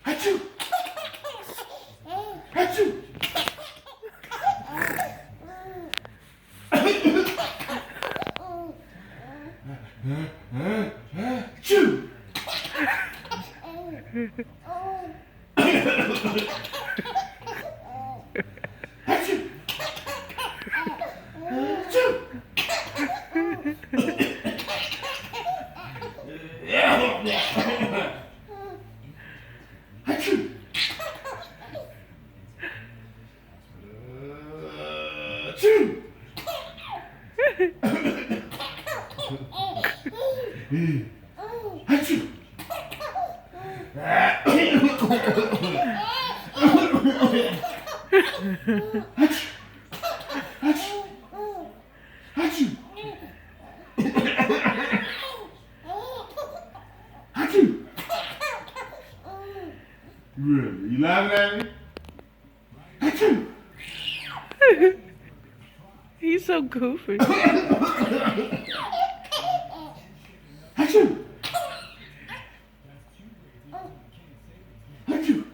Achoo! Achoo! Achoo! Achoo! Achoo! Achoo! Achoo! Achoo! Achoo! Really? You laughing at me? Achoo! He's so goofy. Achoo! Achoo! Achoo!